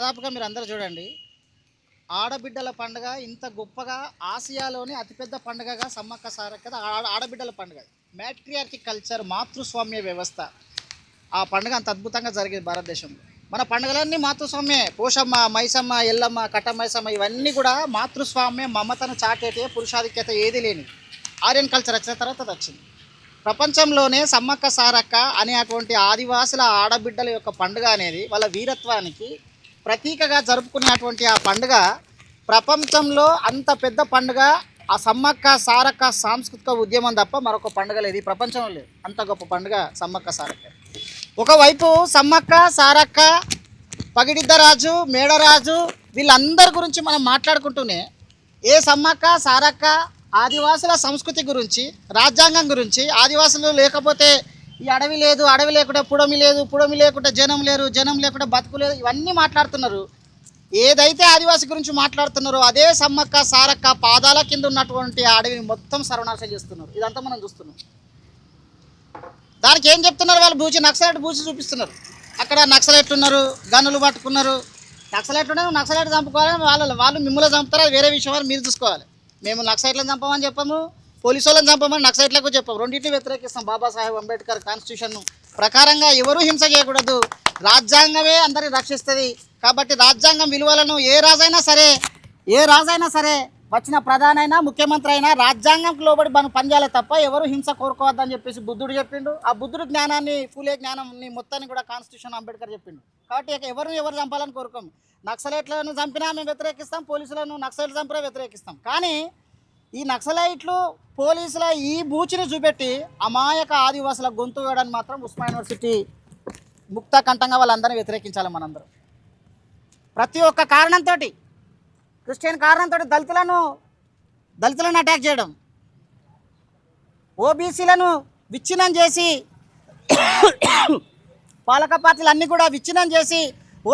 దాదాపుగా మీరు అందరూ చూడండి, ఆడబిడ్డల పండుగ ఇంత గొప్పగా ఆసియాలోని అతిపెద్ద పండుగగా సమ్మక్క సారక్క ఆడబిడ్డల పండుగ. మ్యాట్రియార్కి కల్చర్, మాతృస్వామ్య వ్యవస్థ. ఆ పండుగ అంత అద్భుతంగా జరిగేది భారతదేశంలో. మన పండుగలన్నీ మాతృస్వామ్యే. పోషమ్మ, మైసమ్మ, ఎల్లమ్మ, కట్టమైసమ్మ ఇవన్నీ కూడా మాతృస్వామ్య మమతను చాటేటే, పురుషాధిక్యత ఏది లేని ఆర్యన్ కల్చర్ వచ్చిన తర్వాత అది వచ్చింది. ప్రపంచంలోనే సమ్మక్క సారక్క అనేటువంటి ఆదివాసుల ఆడబిడ్డల యొక్క పండుగ అనేది వాళ్ళ వీరత్వానికి ప్రతీకగా జరుపుకునేటువంటి ఆ పండుగ ప్రపంచంలో అంత పెద్ద పండుగ ఆ సమ్మక్క సారక్క సాంస్కృతిక ఉద్యమం తప్ప మరొక పండుగ లేదు, ఈ ప్రపంచంలో లేదు. అంత గొప్ప పండుగ సమ్మక్క సారక్క. ఒకవైపు సమ్మక్క సారక్క, పగిడిద్దరాజు, మేడరాజు వీళ్ళందరి గురించి మనం మాట్లాడుకుంటూనే ఏ సమ్మక్క సారక్క ఆదివాసుల సంస్కృతి గురించి, రాజ్యాంగం గురించి, ఆదివాసులు లేకపోతే ఈ అడవి లేదు, అడవి లేకుండా పుడమి లేదు, పుడమి లేకుండా జనం లేరు, జనం లేకుండా బతుకు లేదు, ఇవన్నీ మాట్లాడుతున్నారు. ఏదైతే ఆదివాసి గురించి మాట్లాడుతున్నారో అదే సమ్మక్క సారక్క పాదాల కింద ఉన్నటువంటి అడవిని మొత్తం సర్వనాశనం చేస్తున్నారు. ఇదంతా మనం చూస్తున్నాం. దానికి ఏం చెప్తున్నారు వాళ్ళు? నక్సలైట్ బూచి చూపిస్తున్నారు. అక్కడ నక్సలైట్లు ఉన్నారు, గన్నులు పట్టుకున్నారు. నక్సలైట్లు ఉన్నారు, నక్సలైట్ చంపుకోవాలని వాళ్ళు మిమ్మల్ని చంపుతారు, అది వేరే విషయం, మీరు చూసుకోవాలి. మేము నక్సలైట్లను చంపమని చెప్పాము, పోలీసు వాళ్ళని చంపమని నక్సలైట్లకు చెప్పాము. రెండింటిని వ్యతిరేకిస్తాం. బాబాసాహెబ్ అంబేద్కర్ కాన్స్టిట్యూషన్ ప్రకారంగా ఎవరూ హింస చేయకూడదు, రాజ్యాంగమే అందరిని రక్షిస్తుంది. కాబట్టి రాజ్యాంగం విలువలను ఏ రాజైనా సరే వచ్చిన ప్రధానైనా ముఖ్యమంత్రి అయినా రాజ్యాంగంకి లోబడి మనం పనిచేయాలి తప్ప ఎవరు హింస కోరుకోవద్దని చెప్పేసి బుద్ధుడు చెప్పిండు. ఆ బుద్ధుడు జ్ఞానాన్ని, ఫూలే జ్ఞానాన్ని మొత్తాన్ని కూడా కాన్స్టిట్యూషన్ అంబేద్కర్ చెప్పిండు. కాబట్టి ఎవరు చంపాలని కోరుకోము. నక్సలైట్లను చంపినా మేము వ్యతిరేకిస్తాం, పోలీసులను నక్సలైట్లు చంపినా వ్యతిరేకిస్తాం. కానీ ఈ నక్సలైట్లు, పోలీసుల ఈ బూచిని చూపెట్టి అమాయక ఆదివాసుల గొంతు వేయడానికి మాత్రం ఉస్మానియా యూనివర్సిటీ ముక్త కంఠంగా వాళ్ళందరినీ వ్యతిరేకించాలి. మనందరం ప్రతి ఒక్క కారణంతో, క్రిస్టియన్ కారణంతో దళితులను అటాక్ చేయడం, ఓబీసీలను విచ్ఛిన్నం చేసి, పాలక పార్టీలు అన్నీ కూడా విచ్ఛిన్నం చేసి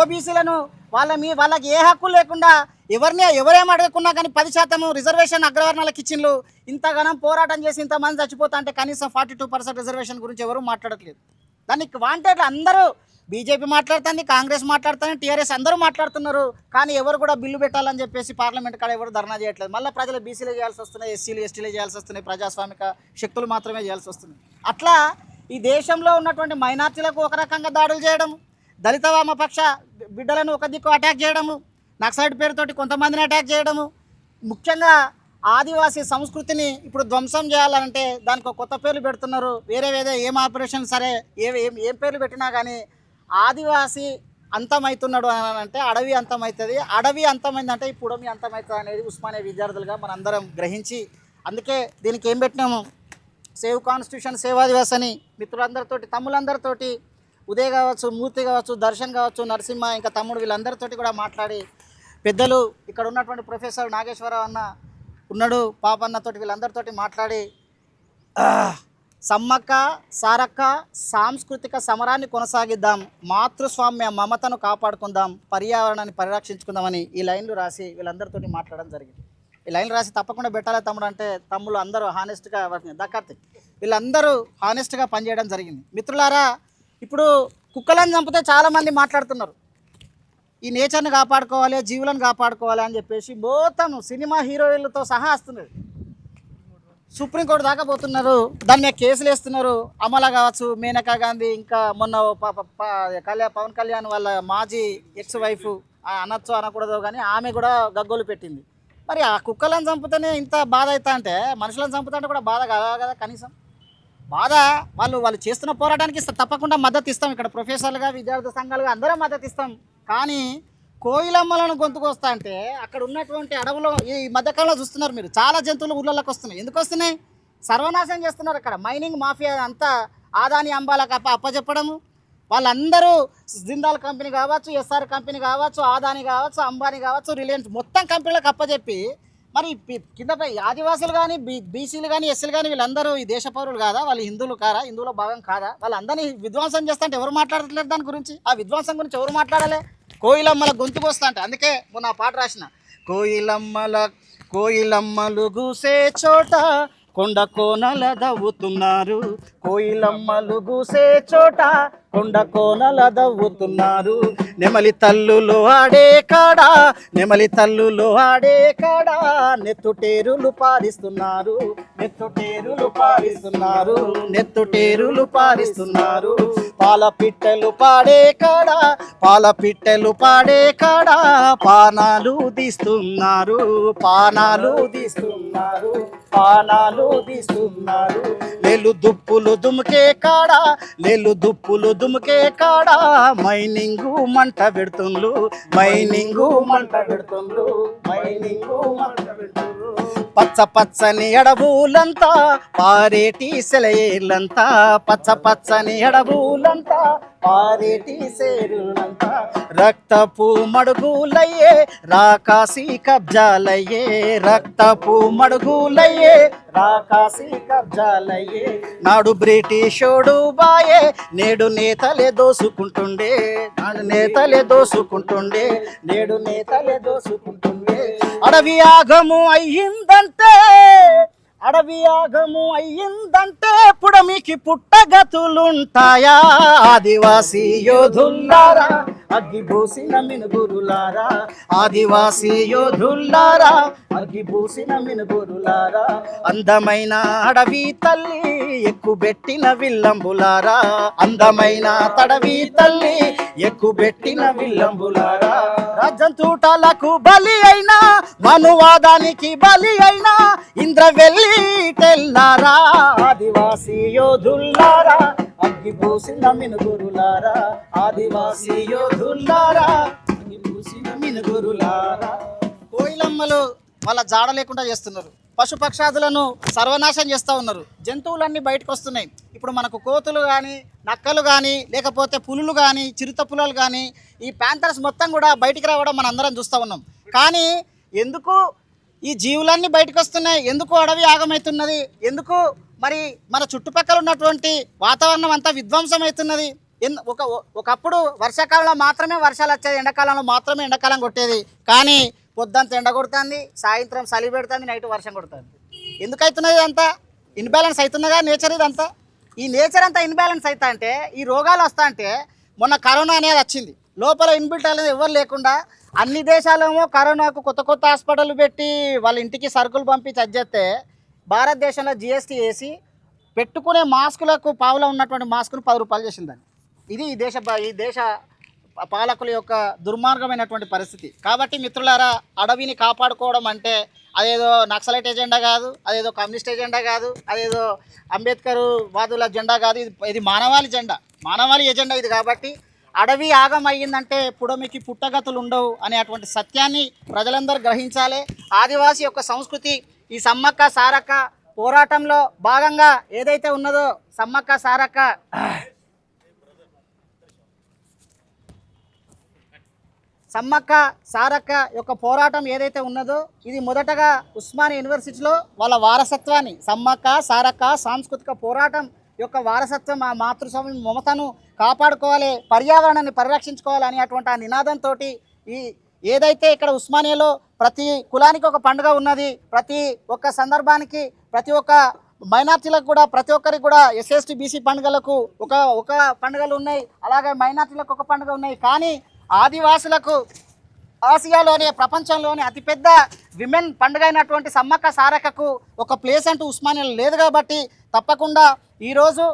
ఓబీసీలను వాళ్ళకి ఏ హక్కు లేకుండా ఎవరేం అడగకున్నా కానీ 10% రిజర్వేషన్ అగ్రవర్ణాలకు ఇచ్చిండ్రు. ఇంతగానం పోరాటం చేసి ఇంతమంది చచ్చిపోతా అంటే కనీసం 42% రిజర్వేషన్ గురించి ఎవరూ మాట్లాడట్లేదు. దానికి వాంటెడ్ అందరూ బీజేపీ మాట్లాడుతుంది, కాంగ్రెస్ మాట్లాడుతుంది, టీఆర్ఎస్ అందరూ మాట్లాడుతున్నారు. కానీ ఎవరు కూడా బిల్లు పెట్టాలని చెప్పేసి పార్లమెంట్ కాడ ఎవరు ధర్నా చేయట్లేదు. మళ్ళీ ప్రజలు బీసీలే చేయాల్సి వస్తున్నాయి, ఎస్సీలు ఎస్టీలే చేయాల్సి వస్తున్నాయి, ప్రజాస్వామిక శక్తులు మాత్రమే చేయాల్సి వస్తుంది. అట్లా ఈ దేశంలో ఉన్నటువంటి మైనార్టీలకు ఒక రకంగా దాడులు చేయడం, దళిత వామపక్ష బిడ్డలను ఒక దిక్కు అటాక్ చేయడము, నక్సలైట్ పేరుతోటి కొంతమందిని అటాక్ చేయడము, ముఖ్యంగా ఆదివాసీ సంస్కృతిని ఇప్పుడు ధ్వంసం చేయాలంటే దానికి ఒక కొత్త పేర్లు పెడుతున్నారు. వేరే ఏం ఆపరేషన్ సరే ఏం పేర్లు పెట్టినా కానీ ఆదివాసీ అంతమవుతున్నాడు అని అంటే అడవి అంతమవుతుంది, అడవి అంతమైందంటే ఈ పుడమి అంతమవుతుంది అనేది ఉస్మానియా విద్యార్థులుగా మనందరం గ్రహించి, అందుకే దీనికి ఏం పెట్టినాము, సేవ్ కాన్స్టిట్యూషన్ సేవ్ ఆదివాసి అని మిత్రులందరితోటి, తమ్ములందరితోటి, ఉదయ్ కావచ్చు, మూర్తి కావచ్చు, దర్శన్ కావచ్చు, నరసింహ, ఇంకా తమ్ముడు వీళ్ళందరితోటి కూడా మాట్లాడి, పెద్దలు ఇక్కడ ఉన్నటువంటి ప్రొఫెసర్ నాగేశ్వరరావు అన్న ఉన్నాడు, పాపన్నతోటి వీళ్ళందరితోటి మాట్లాడి సమ్మక్క సారక్క సాంస్కృతిక సమరాన్ని కొనసాగిద్దాం, మాతృస్వామ్య మమతను కాపాడుకుందాం, పర్యావరణాన్ని పరిరక్షించుకుందామని ఈ లైన్లు రాసి వీళ్ళందరితోటి మాట్లాడడం జరిగింది. ఈ లైన్లు రాసి తప్పకుండా పెట్టాలి తమ్ముడు అంటే తమ్ముళ్ళు అందరూ హానెస్ట్గా దక్కార్తి వీళ్ళందరూ హానెస్ట్గా పనిచేయడం జరిగింది. మిత్రులారా, ఇప్పుడు కుక్కలను చంపితే చాలామంది మాట్లాడుతున్నారు, ఈ నేచర్ని కాపాడుకోవాలి, జీవులను కాపాడుకోవాలి అని చెప్పేసి మొత్తం సినిమా హీరోయిన్లతో సహా వస్తున్నది. సుప్రీంకోర్టు దాకా పోతున్నారు, దాని మీద కేసులు వేస్తున్నారు. అమల కావచ్చు, మేనకా గాంధీ, ఇంకా మొన్న పవన్ కళ్యాణ్ వాళ్ళ మాజీ ఎక్స్ వైఫ్, అనొచ్చో అనకూడదు కానీ ఆమె కూడా గగ్గోలు పెట్టింది. మరి ఆ కుక్కలను చంపితేనే ఇంత బాధ అవుతా అంటే మనుషులను చంపుతుంటే కూడా బాధ కాదా కదా? కనీసం బాధ వాళ్ళు చేస్తున్న పోరాటానికి తప్పకుండా మద్దతు ఇస్తాం. ఇక్కడ ప్రొఫెసర్లుగా, విద్యార్థి సంఘాలుగా అందరం మద్దతు ఇస్తాం. కానీ కోయిలమ్మలను గొంతుకొస్తా అంటే అక్కడ ఉన్నటువంటి అడవులో ఈ మధ్యకాలంలో చూస్తున్నారు మీరు, చాలా జంతువులు ఊళ్ళలోకి వస్తున్నాయి. ఎందుకు వస్తున్నాయి? సర్వనాశనం చేస్తున్నారు. అక్కడ మైనింగ్ మాఫియా అంతా ఆదాని అంబాలకు అప్పచెప్పడము, వాళ్ళందరూ జిందాల్ కంపెనీ కావచ్చు, ఎస్ఆర్ కంపెనీ కావచ్చు, ఆదాని కావచ్చు, అంబానీ కావచ్చు, రిలయన్స్ మొత్తం కంపెనీలకు అప్పచెప్పి, మరి కిందపై ఆదివాసులు కానీ, బీసీలు కానీ, ఎస్సీలు కానీ వీళ్ళందరూ ఈ దేశ పౌరులు కాదా? వాళ్ళు హిందువులు కాదా? హిందువుల భాగం కాదా? వాళ్ళందరినీ విధ్వంసం చేస్తా అంటే ఎవరు మాట్లాడట్లేదు దాని గురించి? ఆ విధ్వంసం గురించి ఎవరు మాట్లాడాలి? కోయిలమ్మల గొంతుకు వస్తా అంటే అందుకే మొన్న పాట రాసిన, కోయిలమ్మలు గూసే చోట కొండ కోనల దవ్వుతున్నారు, కోయిలమ్మలు గూసే చోట కొండ కోనల దవ్వుతున్నారు, నెమలి తల్లులు ఆడే కాడా, నెమలి తల్లులు ఆడే కాడా నెత్తుటేరులు పారిస్తున్నారు, నెత్తుటేరులు పారిస్తున్నారు, నెత్తుటేరులు పారిస్తున్నారు. పాల పిట్టెలు పాడే కాడా, పాల పిట్టెలు పాడే కాడా పానాలు తీస్తున్నారు, పానాలు తీస్తున్నారు, పానాలు తీస్తున్నారు. లేలు దుప్పులు దుముకే కాడా, లేలు దుప్పులు దుముకే కాడా మైనింగు మంట పెడుతుండ్రు, మైనింగు మంట పెడుతుండ్రు, మైనింగు మంట పెడుతుండ్రు. పచ్చ పచ్చని అడవులంతా పారేటి సెలయేళ్ళంతా, పచ్చ పచ్చని అడవులంతా పారేటి సేరులంతా. రక్తపు మడుగులయ్యే రాకాసి కబ్జాలయ్యే, రక్తపు మడుగులయ్యే రాకాసి కబ్జాలయ్యే. నాడు బ్రిటిషోడు బాయే, నేడు నేతలే దోసుకుంటుండే, నాడు నేతలే దోసుకుంటుండే, నేడు నేతలే దోసుకుంటుండే. అడవి ఆగము అయ్యిందంటే, అడవి ఆగము అయ్యిందంటే పుడమికి పుట్టగతులుంటాయా. ఆదివాసీ యోధుల్లారా అగ్గిబూసిన మినుగురులారా, ఆదివాసీ యోధుల్లారా అగ్గిబూసిన మినుగురులారా. అందమైన అడవి తల్లి ఎక్కుబెట్టిన విల్లంబులారా, అందమైన తడవి తల్లి ఎక్కుబెట్టిన విల్లంబులారా. రాజంతూటాలకు బలి అయినా, మనువాదానికి బలి అయినా ఇంద్రవెల్లి తెల్లారా. ఆదివాసీ యోధుల్లారా అగ్గిబూసిన మినుగురులారా, ఆదివాసీ యోధుల్లారా అగ్గిబూసిన మినుగురులారా. కోయిలమ్మలు వాళ్ళ జాడ లేకుండా చేస్తున్నారు, పశుపక్షాదులను సర్వనాశం చేస్తూ ఉన్నారు, జంతువులన్నీ బయటకు వస్తున్నాయి. ఇప్పుడు మనకు కోతులు కానీ, నక్కలు కానీ, లేకపోతే పులులు కానీ, చిరుత పులులు కానీ, ఈ ప్యాంథర్స్ మొత్తం కూడా బయటికి రావడం మనం అందరం చూస్తూ ఉన్నాం. కానీ ఎందుకు ఈ జీవులన్నీ బయటకు వస్తున్నాయి, ఎందుకు అడవి ఆగమవుతున్నది, ఎందుకు మరి మన చుట్టుపక్కల ఉన్నటువంటి వాతావరణం అంతా విధ్వంసం అవుతున్నది? ఒకప్పుడు వర్షాకాలంలో మాత్రమే వర్షాలు వచ్చేది, ఎండాకాలంలో మాత్రమే ఎండాకాలం కొట్టేది. కానీ పొద్దంతా ఎండ కొడుతుంది, సాయంత్రం చలి పెడుతుంది, నైట్ వర్షం కొడుతుంది. ఎందుకు అవుతున్నది? ఇదంతా ఇన్బ్యాలెన్స్ అవుతున్నదా నేచర్? ఇదంతా ఈ నేచర్ అంతా ఇన్బ్యాలెన్స్ అవుతా అంటే ఈ రోగాలు వస్తా అంటే, మొన్న కరోనా అనేది వచ్చింది, లోపల ఇన్బిల్ట్ అనేది ఎవరు లేకుండా అన్ని దేశాలేమో కరోనాకు కొత్త కొత్త హాస్పిటల్ పెట్టి వాళ్ళ ఇంటికి సరుకులు పంపించి అజ్జేస్తే, భారతదేశంలో జిఎస్టీ వేసి పెట్టుకునే మాస్కులకు పావులో ఉన్నటువంటి మాస్కును 10 రూపాయలు చేసిందని. ఇది ఈ దేశ పాలకుల యొక్క దుర్మార్గమైనటువంటి పరిస్థితి. కాబట్టి మిత్రులారా, అడవిని కాపాడుకోవడం అంటే అదేదో నక్సలైట్ ఎజెండా కాదు, అదేదో కమ్యూనిస్ట్ ఎజెండా కాదు, అదేదో అంబేద్కర్ వాదుల జెండా కాదు, ఇది మానవాళి జెండా, మానవాళి ఎజెండా ఇది. కాబట్టి అడవి ఆగం అయ్యిందంటే పుడమికి పుట్టగతులు ఉండవు అనేటువంటి సత్యాన్ని ప్రజలందరూ గ్రహించాలి. ఆదివాసీ యొక్క సంస్కృతి ఈ సమ్మక్క సారక్క పోరాటంలో భాగంగా ఏదైతే ఉన్నదో, సమ్మక్క సారక్క యొక్క పోరాటం ఏదైతే ఉన్నదో, ఇది మొదటగా ఉస్మానియా యూనివర్సిటీలో వాళ్ళ వారసత్వాన్ని, సమ్మక్క సారక్క సాంస్కృతిక పోరాటం యొక్క వారసత్వం, ఆ మాతృస్వామి మమతను కాపాడుకోవాలి, పర్యావరణాన్ని పరిరక్షించుకోవాలి అనేటువంటి ఆ నినాదంతో ఈ ఏదైతే ఇక్కడ ఉస్మానియాలో ప్రతి కులానికి ఒక పండుగ ఉన్నది, ప్రతి ఒక్క సందర్భానికి ప్రతి ఒక్క మైనార్టీలకు కూడా, ప్రతి ఒక్కరికి కూడా ఎస్సీ బీసీ పండుగలకు ఒక పండుగలు ఉన్నాయి, అలాగే మైనార్టీలకు ఒక పండుగ ఉన్నాయి. కానీ ఆదివాసులకు ఆసియాలోనే, ప్రపంచంలోనే అతిపెద్ద విమెన్ పండుగ అయినటువంటి సమ్మక్క సారక్కకు ఒక ప్లేస్ అంటూ ఉస్మానియాలో లేదు. కాబట్టి తప్పకుండా ఈరోజు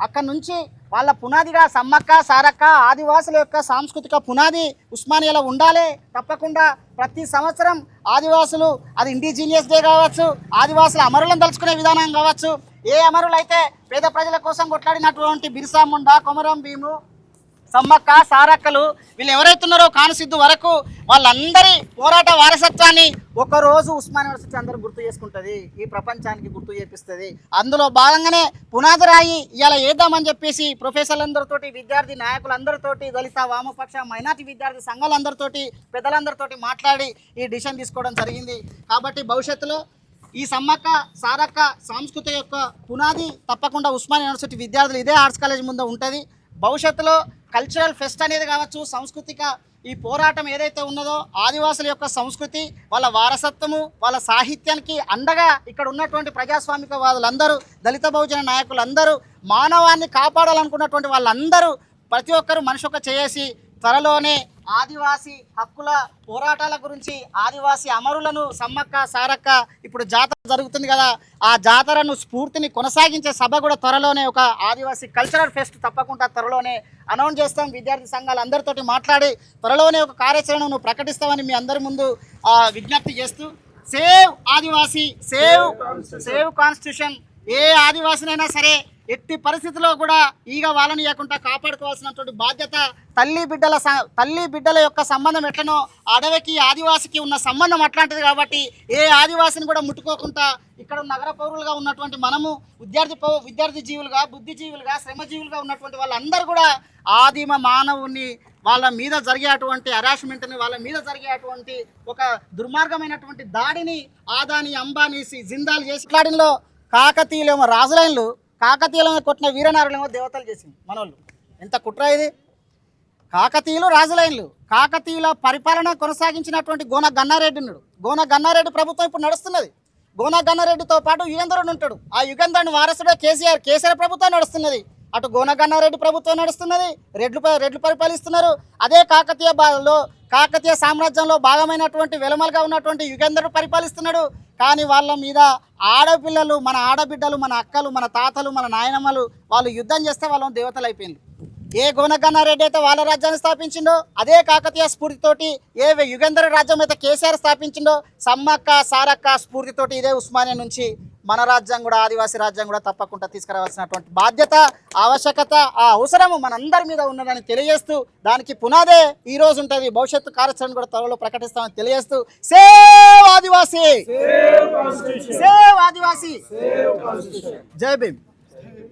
అక్కడ నుంచి వాళ్ళ పునాదిగా సమ్మక్క సారక్క ఆదివాసుల యొక్క సాంస్కృతిక పునాది ఉస్మానియాలో ఉండాలి. తప్పకుండా ప్రతి సంవత్సరం ఆదివాసులు, అది ఇండిజినియస్ డే కావచ్చు, ఆదివాసుల అమరులను తలుచుకునే విధానం కావచ్చు, ఏ అమరులైతే పేద ప్రజల కోసం కొట్లాడినటువంటి బిర్సా ముండా, కొమరం భీము, సమ్మక్క సారక్కలు వీళ్ళు ఎవరైతున్నారో కానుసిద్ధు వరకు వాళ్ళందరి పోరాట వారసత్వాన్ని ఒకరోజు ఉస్మానియా యూనివర్సిటీ అందరూ గుర్తు చేసుకుంటుంది, ఈ ప్రపంచానికి గుర్తు చేపిస్తుంది. అందులో భాగంగానే పునాది రాయి ఇలా వేద్దామని చెప్పేసి ప్రొఫెసర్లందరితోటి, విద్యార్థి నాయకులందరితోటి, దళిత వామపక్ష మైనార్టీ విద్యార్థి సంఘాలందరితోటి, పెద్దలందరితోటి మాట్లాడి ఈ డిసిషన్ తీసుకోవడం జరిగింది. కాబట్టి భవిష్యత్తులో ఈ సమ్మక్క సారక్క సాంస్కృతిక యొక్క పునాది తప్పకుండా ఉస్మానియా యూనివర్సిటీ విద్యార్థులు ఇదే ఆర్ట్స్ కాలేజ్ ముందు ఉంటుంది. భవిష్యత్తులో కల్చరల్ ఫెస్ట్ అనేది కావచ్చు, సాంస్కృతిక ఈ పోరాటం ఏదైతే ఉన్నదో, ఆదివాసుల యొక్క సంస్కృతి, వాళ్ళ వారసత్వము, వాళ్ళ సాహిత్యానికి అండగా ఇక్కడ ఉన్నటువంటి ప్రజాస్వామిక వాదులందరూ, దళిత బహుజన నాయకులందరూ, మానవాన్ని కాపాడాలనుకున్నటువంటి వాళ్ళందరూ ప్రతి ఒక్కరూ మనిషి ఒక చేసి త్వరలోనే ఆదివాసీ హక్కుల పోరాటాల గురించి ఆదివాసీ అమరులను సమ్మక్క సారక్క ఇప్పుడు జాతర జరుగుతుంది కదా, ఆ జాతరను స్ఫూర్తిని కొనసాగించే సభ కూడా త్వరలోనే ఒక ఆదివాసీ కల్చరల్ ఫెస్ట్ తప్పకుండా త్వరలోనే అనౌన్స్ చేస్తాం. విద్యార్థి సంఘాలు అందరితోటి మాట్లాడి త్వరలోనే ఒక కార్యాచరణను ప్రకటిస్తామని మీ అందరి ముందు విజ్ఞప్తి చేస్తూ, సేవ్ ఆదివాసీ, సేవ్ కాన్స్టిట్యూషన్. ఏ ఆదివాసినైనా సరే ఎట్టి పరిస్థితుల్లో కూడా ఈగ వాళ్ళని ఇవ్వకుండా కాపాడుకోవాల్సినటువంటి బాధ్యత తల్లి బిడ్డల యొక్క సంబంధం ఎట్లనో అడవికి ఆదివాసికి ఉన్న సంబంధం అట్లాంటిది. కాబట్టి ఏ ఆదివాసిని కూడా ముట్టుకోకుండా ఇక్కడ నగర పౌరులుగా ఉన్నటువంటి మనము విద్యార్థి జీవులుగా, బుద్ధిజీవులుగా, శ్రమజీవులుగా ఉన్నటువంటి వాళ్ళందరూ కూడా ఆదిమ మానవుని వాళ్ళ మీద జరిగేటువంటి హరాస్మెంట్ని, వాళ్ళ మీద జరిగేటువంటి ఒక దుర్మార్గమైనటువంటి దాడిని ఆదాని, అంబానీ, జిందాల్ చేసి మాట్లాడినలో కాకతీయులేమో రాజులైన్లు, కాకతీయులను కొట్టిన వీరనారులేమో దేవతలు చేసింది మనోళ్ళు. ఎంత కుట్ర ఇది! కాకతీయులు రాజులైన్లు, కాకతీయుల పరిపాలన కొనసాగించినటువంటి గోన గన్నారెడ్డి ఉన్నాడు. గోన గన్నారెడ్డి ప్రభుత్వం ఇప్పుడు నడుస్తున్నది. గోన గన్నారెడ్డితో పాటు యుగేంద్రుడు ఉంటాడు. ఆ యుగేంద్రుని వారసుడే కేసీఆర్ ప్రభుత్వం నడుస్తున్నది. అటు గోన గన్నారెడ్డి ప్రభుత్వం నడుస్తున్నది, రెడ్లు పరిపాలిస్తున్నారు. అదే కాకతీయ సామ్రాజ్యంలో భాగమైనటువంటి వెలమలుగా ఉన్నటువంటి యుగేంద్రుడు పరిపాలిస్తున్నాడు. కానీ వాళ్ళ మీద ఆడపిల్లలు, మన ఆడబిడ్డలు, మన అక్కలు, మన తాతలు, మన నాయనమ్మలు వాళ్ళు యుద్ధం చేస్తే వాళ్ళని దేవతలు అయిపోయింది. ఏ గోనగన్నారెడ్డి అయితే వాళ్ళ రాజ్యాన్ని స్థాపించిండో, అదే కాకతీయ స్ఫూర్తితోటి ఏ యుగేంద్ర రాజ్యం అయితే కేసీఆర్ స్థాపించిండో, సమ్మక్క సారక్క స్ఫూర్తితోటి ఇదే ఉస్మానియా నుంచి మన రాజ్యం కూడా, ఆదివాసీ రాజ్యం కూడా తప్పకుండా తీసుకురావాల్సినటువంటి బాధ్యత, ఆవశ్యకత, ఆ అవసరము మనందరి మీద ఉన్నదని తెలియజేస్తూ, దానికి పునాదే ఈ రోజు ఉంటుంది. భవిష్యత్తు కార్యాచరణ కూడా త్వరలో ప్రకటిస్తామని తెలియజేస్తూ, సేవ్ ఆదివాసీ, సేవ్ ఆదివాసీ, జై భీమ్.